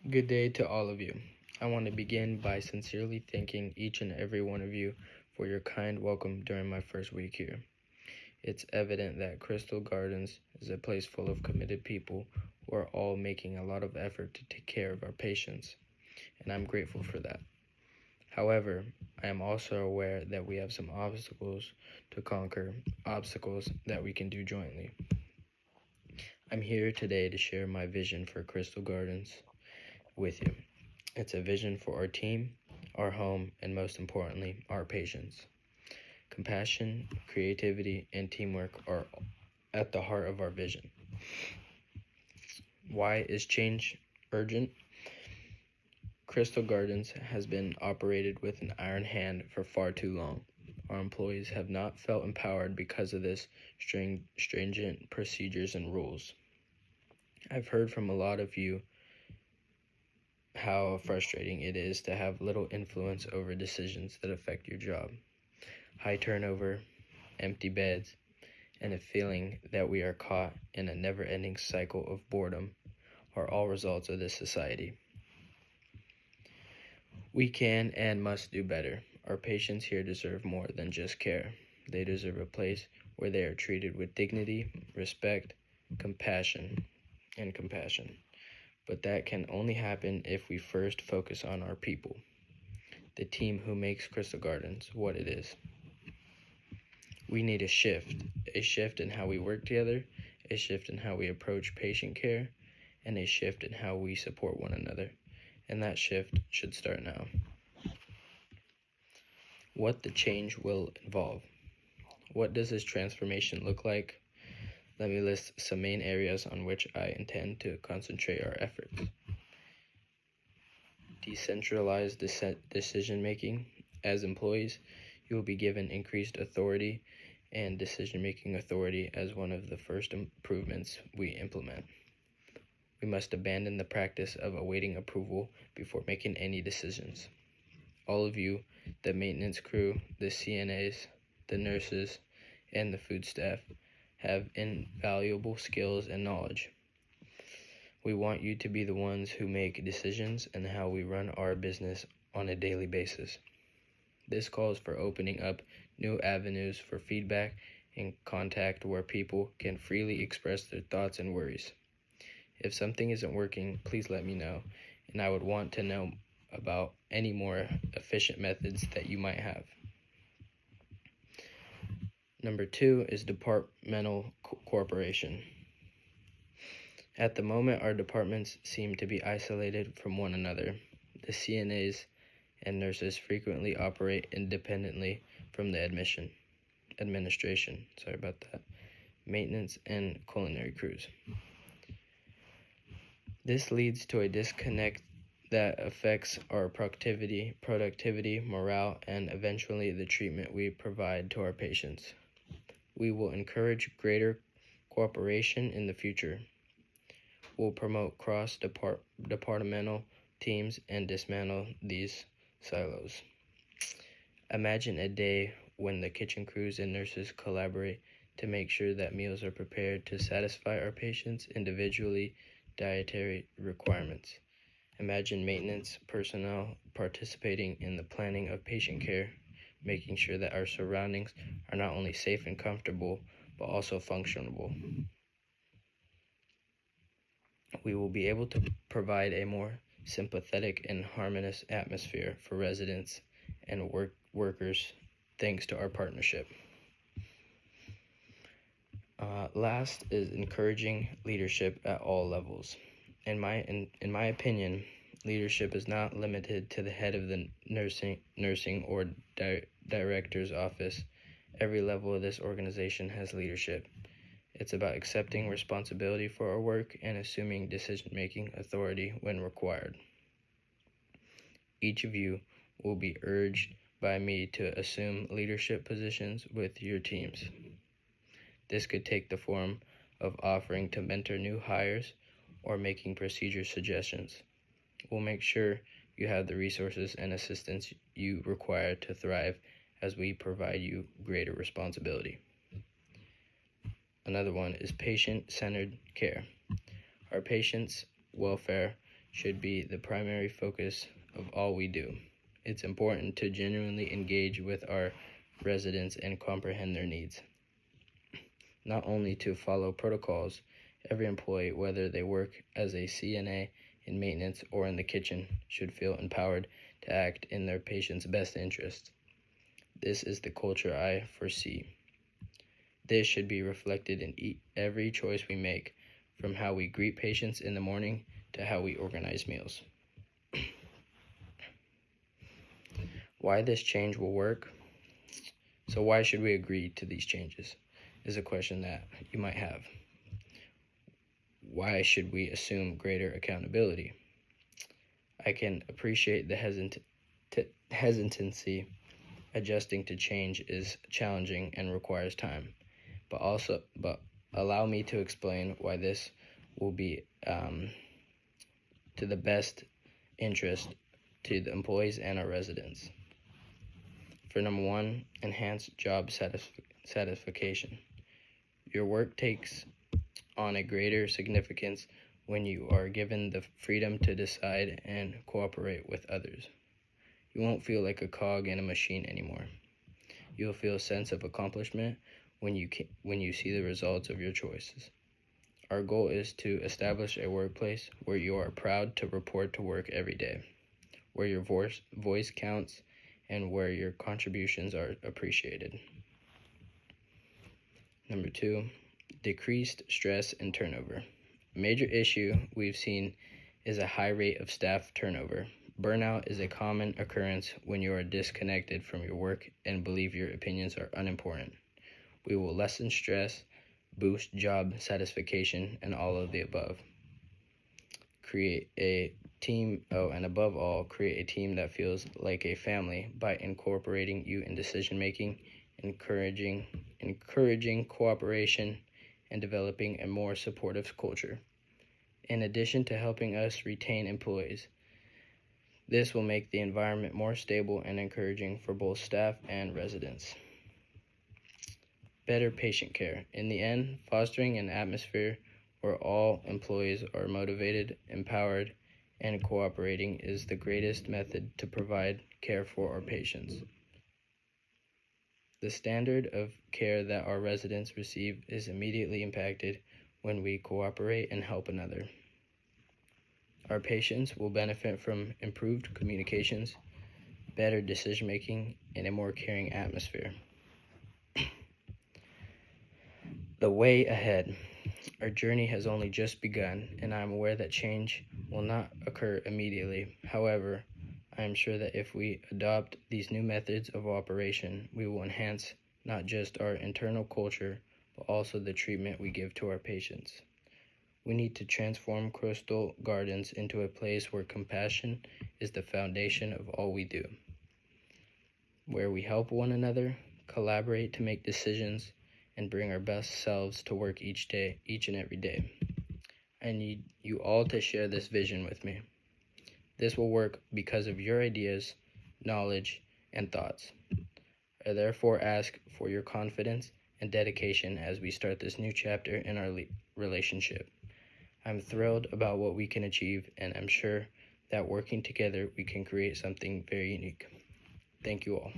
Good day to all of you. I want to begin by sincerely thanking each and every one of you for your kind welcome during my first week here. It's evident that Crystal Gardens is a place full of committed people who are all making a lot of effort to take care of our patients, and I'm grateful for that. However, I am also aware that we have some obstacles to conquer, obstacles that we can do jointly. I'm here today to share my vision for Crystal Gardens with you. It's a vision for our team, our home, and most importantly, our patients. Compassion, creativity, and teamwork are at the heart of our vision. Why is change urgent? Crystal Gardens has been operated with an iron hand for far too long. Our employees have not felt empowered because of this stringent procedures and rules. I've heard from a lot of you how frustrating it is to have little influence over decisions that affect your job. High turnover, empty beds, and a feeling that we are caught in a never-ending cycle of boredom are all results of this society. We can and must do better. Our patients here deserve more than just care. They deserve a place where they are treated with dignity, respect, compassion. But that can only happen if we first focus on our people, the team who makes Crystal Gardens what it is. We need a shift in how we work together, a shift in how we approach patient care, and a shift in how we support one another. And that shift should start now. What the change will involve. What does this transformation look like? Let me list some main areas on which I intend to concentrate our efforts. Decentralized decision-making. As employees, you will be given increased authority and decision-making authority as one of the first improvements we implement. We must abandon the practice of awaiting approval before making any decisions. All of you, the maintenance crew, the CNAs, the nurses, and the food staff, have invaluable skills and knowledge. We want you to be the ones who make decisions in how we run our business on a daily basis. This calls for opening up new avenues for feedback and contact where people can freely express their thoughts and worries. If something isn't working, please let me know, and I would want to know about any more efficient methods that you might have. Number 2 is departmental cooperation. At the moment, our departments seem to be isolated from one another. The CNAs and nurses frequently operate independently from the administration, maintenance, and culinary crews. This leads to a disconnect that affects our productivity, morale, and eventually the treatment we provide to our patients. We will encourage greater cooperation in the future. We'll promote cross-departmental teams and dismantle these silos. Imagine a day when the kitchen crews and nurses collaborate to make sure that meals are prepared to satisfy our patients' individually dietary requirements. Imagine maintenance personnel participating in the planning of patient care, making sure that our surroundings are not only safe and comfortable, but also functional. We will be able to provide a more sympathetic and harmonious atmosphere for residents and workers thanks to our partnership. Last is encouraging leadership at all levels. In my opinion, leadership is not limited to the head of the nursing or director's office. Every level of this organization has leadership. It's about accepting responsibility for our work and assuming decision-making authority when required. Each of you will be urged by me to assume leadership positions with your teams. This could take the form of offering to mentor new hires or making procedure suggestions. We'll make sure you have the resources and assistance you require to thrive as we provide you greater responsibility. Another one is patient-centered care. Our patients' welfare should be the primary focus of all we do. It's important to genuinely engage with our residents and comprehend their needs. Not only to follow protocols, every employee, whether they work as a CNA in maintenance or in the kitchen, should feel empowered to act in their patient's best interest. This is the culture I foresee. This should be reflected in every choice we make, from how we greet patients in the morning to how we organize meals. Why this change will work? So why should we agree to these changes is a question that you might have. Why should we assume greater accountability? I can appreciate the hesitancy. Adjusting to change is challenging and requires time, but allow me to explain why this will be to the best interest to the employees and our residents. For number one, enhance job satisfaction. Your work takes on a greater significance when you are given the freedom to decide and cooperate with others. You won't feel like a cog in a machine anymore. You'll feel a sense of accomplishment when you see the results of your choices. Our goal is to establish a workplace where you are proud to report to work every day, where your voice counts, and where your contributions are appreciated. Number two, decreased stress and turnover. A major issue we've seen is a high rate of staff turnover. Burnout is a common occurrence when you are disconnected from your work and believe your opinions are unimportant. We will lessen stress, boost job satisfaction, and all of the above. Create a team, and above all, create a team that feels like a family by incorporating you in decision making, encouraging cooperation, and developing a more supportive culture. In addition to helping us retain employees, this will make the environment more stable and encouraging for both staff and residents. Better patient care. In the end, fostering an atmosphere where all employees are motivated, empowered, and cooperating is the greatest method to provide care for our patients. The standard of care that our residents receive is immediately impacted when we cooperate and help another. Our patients will benefit from improved communications, better decision-making, and a more caring atmosphere. The way ahead. Our journey has only just begun, and I am aware that change will not occur immediately. However, I am sure that if we adopt these new methods of operation, we will enhance not just our internal culture, but also the treatment we give to our patients. We need to transform Crystal Gardens into a place where compassion is the foundation of all we do, where we help one another, collaborate to make decisions, and bring our best selves to work each and every day. I need you all to share this vision with me. This will work because of your ideas, knowledge, and thoughts. I therefore ask for your confidence and dedication as we start this new chapter in our relationship. I'm thrilled about what we can achieve, and I'm sure that working together we can create something very unique. Thank you all.